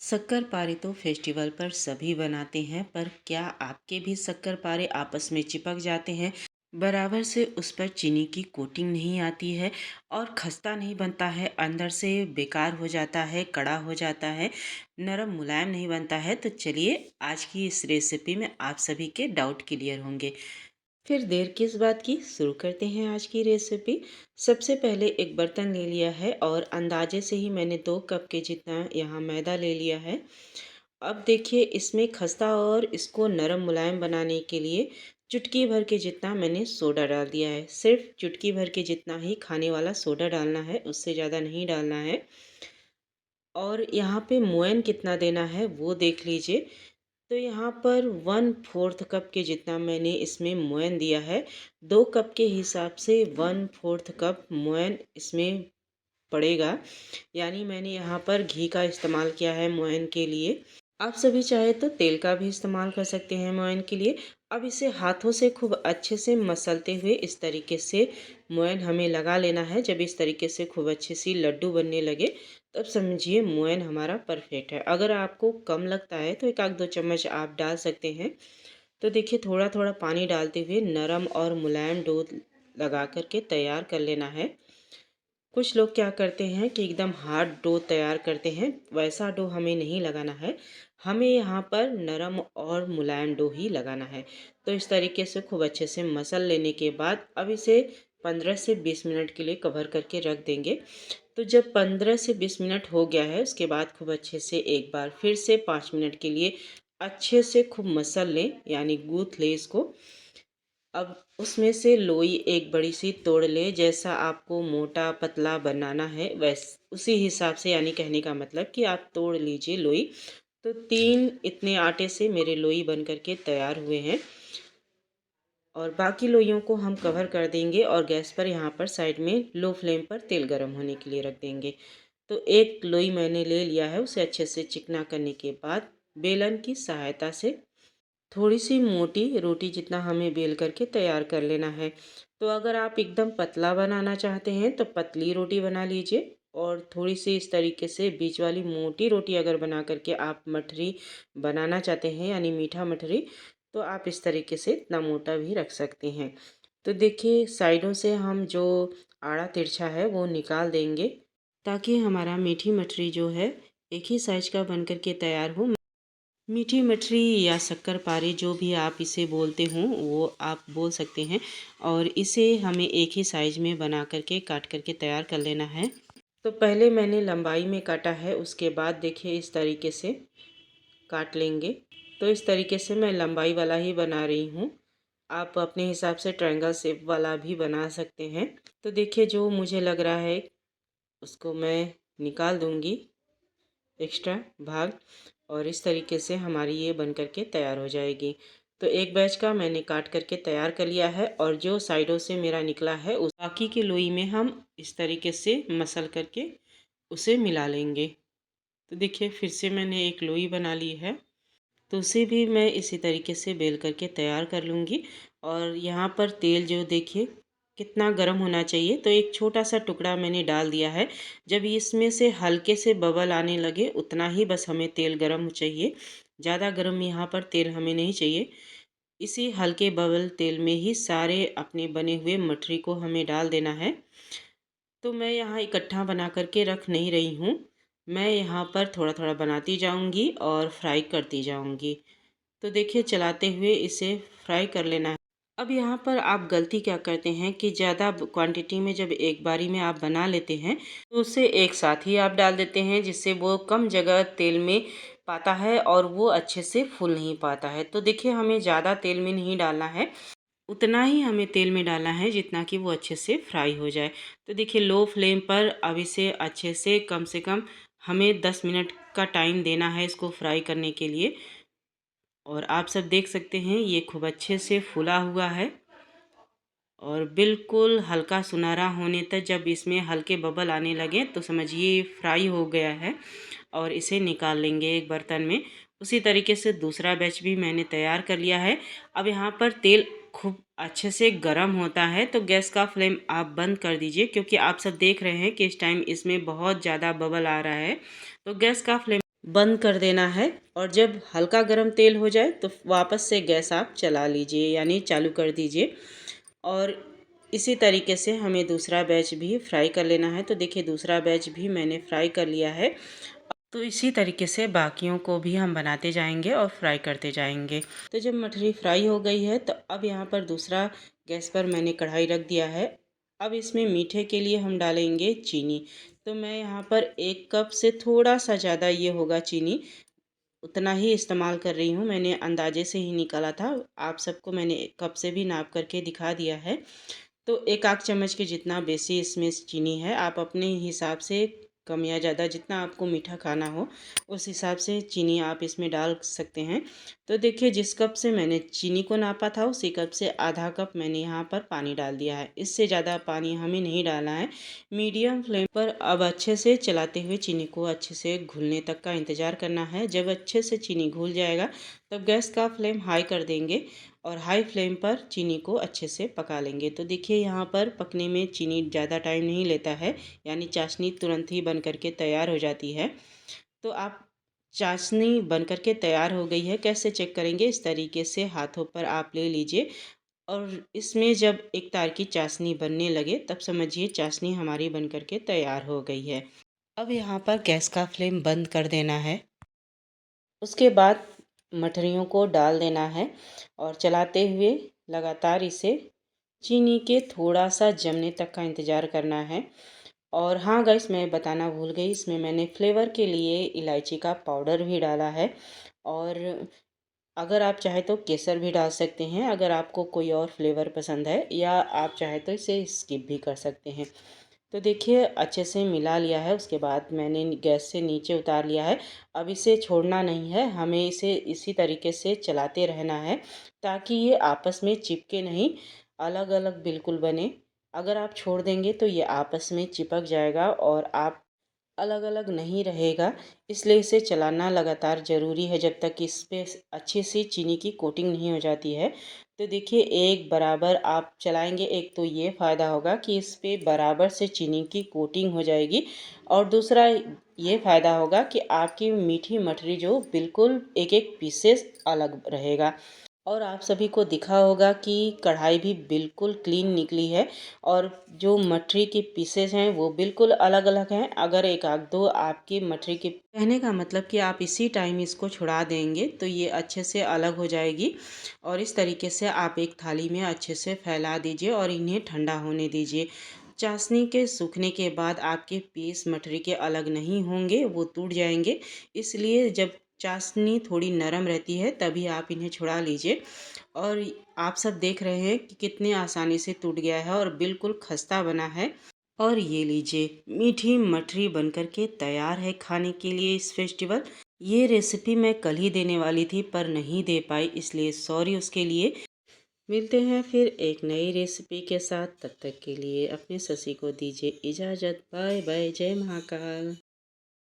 शक्कर-पारे तो फेस्टिवल पर सभी बनाते हैं, पर क्या आपके भी शक्कर-पारे आपस में चिपक जाते हैं? बराबर से उस पर चीनी की कोटिंग नहीं आती है और खस्ता नहीं बनता है, अंदर से बेकार हो जाता है, कड़ा हो जाता है, नरम मुलायम नहीं बनता है। तो चलिए आज की इस रेसिपी में आप सभी के डाउट क्लियर होंगे। फिर देर किस बात की, शुरू करते हैं आज की रेसिपी। सबसे पहले एक बर्तन ले लिया है और अंदाजे से ही मैंने 2 कप के जितना यहाँ मैदा ले लिया है। अब देखिए इसमें खस्ता और इसको नरम मुलायम बनाने के लिए चुटकी भर के जितना मैंने सोडा डाल दिया है। सिर्फ चुटकी भर के जितना ही खाने वाला सोडा डालना है, उससे ज़्यादा नहीं डालना है। और यहाँ पे मोयन कितना देना है वो देख लीजिए। तो यहाँ पर 1/4 कप के जितना मैंने इसमें मोयन दिया है। 2 कप के हिसाब से 1/4 कप मोयन इसमें पड़ेगा। यानी मैंने यहाँ पर घी का इस्तेमाल किया है मोयन के लिए। आप सभी चाहे तो तेल का भी इस्तेमाल कर सकते हैं मोयन के लिए। अब इसे हाथों से खूब अच्छे से मसलते हुए इस तरीके से मोयन हमें लगा लेना है। जब इस तरीके से खूब अच्छे से लड्डू बनने लगे तब समझिए मोयन हमारा परफेक्ट है। अगर आपको कम लगता है तो 1 आध 2 चम्मच आप डाल सकते हैं। तो देखिए थोड़ा थोड़ा पानी डालते हुए नरम और मुलायम डो लगा करके तैयार कर लेना है। कुछ लोग क्या करते हैं कि एकदम हार्ड डो तैयार करते हैं, वैसा डो हमें नहीं लगाना है। हमें यहाँ पर नरम और मुलायम डो ही लगाना है। तो इस तरीके से खूब अच्छे से मसल लेने के बाद अब इसे 15 से 20 मिनट के लिए कवर करके रख देंगे। तो जब 15 से 20 मिनट हो गया है उसके बाद खूब अच्छे से एक बार फिर से 5 मिनट के लिए अच्छे से खूब मसल लें, यानी गूँथ लें इसको। अब उसमें से लोई एक बड़ी सी तोड़ ले, जैसा आपको मोटा पतला बनाना है वैस उसी हिसाब से, यानी कहने का मतलब कि आप तोड़ लीजिए लोई। तो 3 इतने आटे से मेरे लोई बन करके तैयार हुए हैं और बाकी लोइयों को हम कवर कर देंगे और गैस पर यहाँ पर साइड में लो फ्लेम पर तेल गर्म होने के लिए रख देंगे। तो एक लोई मैंने ले लिया है, उसे अच्छे से चिकना करने के बाद बेलन की सहायता से थोड़ी सी मोटी रोटी जितना हमें बेल करके तैयार कर लेना है। तो अगर आप एकदम पतला बनाना चाहते हैं तो पतली रोटी बना लीजिए और थोड़ी सी इस तरीके से बीच वाली मोटी रोटी अगर बना करके आप मठरी बनाना चाहते हैं, यानी मीठा मठरी, तो आप इस तरीके से इतना मोटा भी रख सकते हैं। तो देखिए साइडों से हम जो आड़ा तिरछा है वो निकाल देंगे ताकि हमारा मीठी मठरी जो है एक ही साइज का बन करके तैयार हो। मीठी मठरी या शक्कर-पारे जो भी आप इसे बोलते हों वो आप बोल सकते हैं। और इसे हमें एक ही साइज़ में बना करके काट करके तैयार कर लेना है। तो पहले मैंने लंबाई में काटा है, उसके बाद देखिए इस तरीके से काट लेंगे। तो इस तरीके से मैं लंबाई वाला ही बना रही हूँ। आप अपने हिसाब से ट्रायंगल शेप वाला भी बना सकते हैं। तो देखिए जो मुझे लग रहा है उसको मैं निकाल दूँगी एक्स्ट्रा भाग, और इस तरीके से हमारी ये बन करके तैयार हो जाएगी। तो एक बैच का मैंने काट करके तैयार कर लिया है और जो साइडों से मेरा निकला है उस बाकी की लोई में हम इस तरीके से मसल करके उसे मिला लेंगे। तो देखिए फिर से मैंने एक लोई बना ली है, तो उसे भी मैं इसी तरीके से बेल करके तैयार कर लूँगी। और यहाँ पर तेल जो देखिए कितना गर्म होना चाहिए, तो एक छोटा सा टुकड़ा मैंने डाल दिया है। जब इसमें से हल्के से बबल आने लगे उतना ही बस हमें तेल गर्म चाहिए, ज़्यादा गर्म यहाँ पर तेल हमें नहीं चाहिए। इसी हल्के बबल तेल में ही सारे अपने बने हुए मठरी को हमें डाल देना है। तो मैं यहाँ इकट्ठा बना करके रख नहीं रही हूँ, मैं यहाँ पर थोड़ा थोड़ा बनाती जाऊँगी और फ्राई करती जाऊँगी। तो देखिए चलाते हुए इसे फ्राई कर लेना है। अब यहाँ पर आप गलती क्या करते हैं कि ज़्यादा क्वांटिटी में जब एक बारी में आप बना लेते हैं तो उसे एक साथ ही आप डाल देते हैं, जिससे वो कम जगह तेल में पाता है और वो अच्छे से फूल नहीं पाता है। तो देखिए हमें ज़्यादा तेल में नहीं डालना है, उतना ही हमें तेल में डालना है जितना कि वो अच्छे से फ्राई हो जाए। तो देखिए लो फ्लेम पर अब इसे अच्छे से कम हमें 10 मिनट का टाइम देना है इसको फ्राई करने के लिए। और आप सब देख सकते हैं ये खूब अच्छे से फूला हुआ है और बिल्कुल हल्का सुनहरा होने तक जब इसमें हल्के बबल आने लगे तो समझिए फ्राई हो गया है और इसे निकाल लेंगे एक बर्तन में। उसी तरीके से दूसरा बैच भी मैंने तैयार कर लिया है। अब यहाँ पर तेल खूब अच्छे से गर्म होता है तो गैस का फ्लेम आप बंद कर दीजिए, क्योंकि आप सब देख रहे हैं कि इस टाइम इसमें बहुत ज़्यादा बबल आ रहा है। तो गैस का फ्लेम बंद कर देना है और जब हल्का गरम तेल हो जाए तो वापस से गैस आप चला लीजिए, यानी चालू कर दीजिए। और इसी तरीके से हमें दूसरा बैच भी फ्राई कर लेना है। तो देखिए दूसरा बैच भी मैंने फ्राई कर लिया है। तो इसी तरीके से बाकियों को भी हम बनाते जाएंगे और फ्राई करते जाएंगे। तो जब मठरी फ्राई हो गई है तो अब यहाँ पर दूसरा गैस पर मैंने कढ़ाई रख दिया है। अब इसमें मीठे के लिए हम डालेंगे चीनी। तो मैं यहाँ पर 1 कप से थोड़ा सा ज़्यादा ये होगा चीनी, उतना ही इस्तेमाल कर रही हूँ। मैंने अंदाजे से ही निकाला था, आप सबको मैंने 1 कप से भी नाप करके दिखा दिया है। तो 1 आध चम्मच के जितना बेसी इसमें चीनी है। आप अपने हिसाब से कम या ज़्यादा जितना आपको मीठा खाना हो उस हिसाब से चीनी आप इसमें डाल सकते हैं। तो देखिए जिस कप से मैंने चीनी को नापा था उसी कप से आधा कप मैंने यहाँ पर पानी डाल दिया है। इससे ज़्यादा पानी हमें नहीं डालना है। मीडियम फ्लेम पर अब अच्छे से चलाते हुए चीनी को अच्छे से घुलने तक का इंतज़ार करना है। जब अच्छे से चीनी घुल जाएगा तब गैस का फ्लेम हाई कर देंगे और हाई फ्लेम पर चीनी को अच्छे से पका लेंगे। तो देखिए यहाँ पर पकने में चीनी ज़्यादा टाइम नहीं लेता है, यानी चाशनी तुरंत ही बन करके तैयार हो जाती है। तो आप चाशनी बन करके तैयार हो गई है, कैसे चेक करेंगे? इस तरीके से हाथों पर आप ले लीजिए और इसमें जब एक तार की चाशनी बनने लगे तब समझिए चाशनी हमारी बन करके तैयार हो गई है। अब यहाँ पर गैस का फ्लेम बंद कर देना है। उसके बाद मठरियों को डाल देना है और चलाते हुए लगातार इसे चीनी के थोड़ा सा जमने तक का इंतज़ार करना है। और हाँ गाइस, मैं बताना भूल गई, इसमें मैंने फ्लेवर के लिए इलायची का पाउडर भी डाला है। और अगर आप चाहे तो केसर भी डाल सकते हैं, अगर आपको कोई और फ्लेवर पसंद है, या आप चाहे तो इसे स्किप भी कर सकते हैं। तो देखिए अच्छे से मिला लिया है। उसके बाद मैंने गैस से नीचे उतार लिया है। अब इसे छोड़ना नहीं है, हमें इसे इसी तरीके से चलाते रहना है ताकि ये आपस में चिपके नहीं, अलग अलग बिल्कुल बने। अगर आप छोड़ देंगे तो ये आपस में चिपक जाएगा और आप अलग अलग नहीं रहेगा। इसलिए इसे चलाना लगातार ज़रूरी है जब तक इस पे अच्छी सी चीनी की कोटिंग नहीं हो जाती है। तो देखिए एक बराबर आप चलाएंगे, एक तो ये फ़ायदा होगा कि इस पे बराबर से चीनी की कोटिंग हो जाएगी और दूसरा ये फ़ायदा होगा कि आपकी मीठी मठरी जो बिल्कुल एक एक पीसेस अलग रहेगा। और आप सभी को दिखा होगा कि कढ़ाई भी बिल्कुल क्लीन निकली है और जो मठरी की पीसेस हैं वो बिल्कुल अलग अलग हैं। अगर एक आध दो आपकी मठरी के कहने का मतलब कि आप इसी टाइम इसको छुड़ा देंगे तो ये अच्छे से अलग हो जाएगी। और इस तरीके से आप एक थाली में अच्छे से फैला दीजिए और इन्हें ठंडा होने दीजिए। चाशनी के सूखने के बाद आपके पीस मठरी के अलग नहीं होंगे, वो टूट जाएंगे। इसलिए जब चाशनी थोड़ी नरम रहती है तभी आप इन्हें छुड़ा लीजिए। और आप सब देख रहे हैं कि कितने आसानी से टूट गया है और बिल्कुल खस्ता बना है। और ये लीजिए मीठी मठरी बनकर के तैयार है खाने के लिए इस फेस्टिवल। ये रेसिपी मैं कल ही देने वाली थी पर नहीं दे पाई, इसलिए सॉरी उसके लिए। मिलते हैं फिर एक नई रेसिपी के साथ, तब तक के लिए अपने ससी को दीजिए इजाज़त। बाय बाय, जय महाकाल।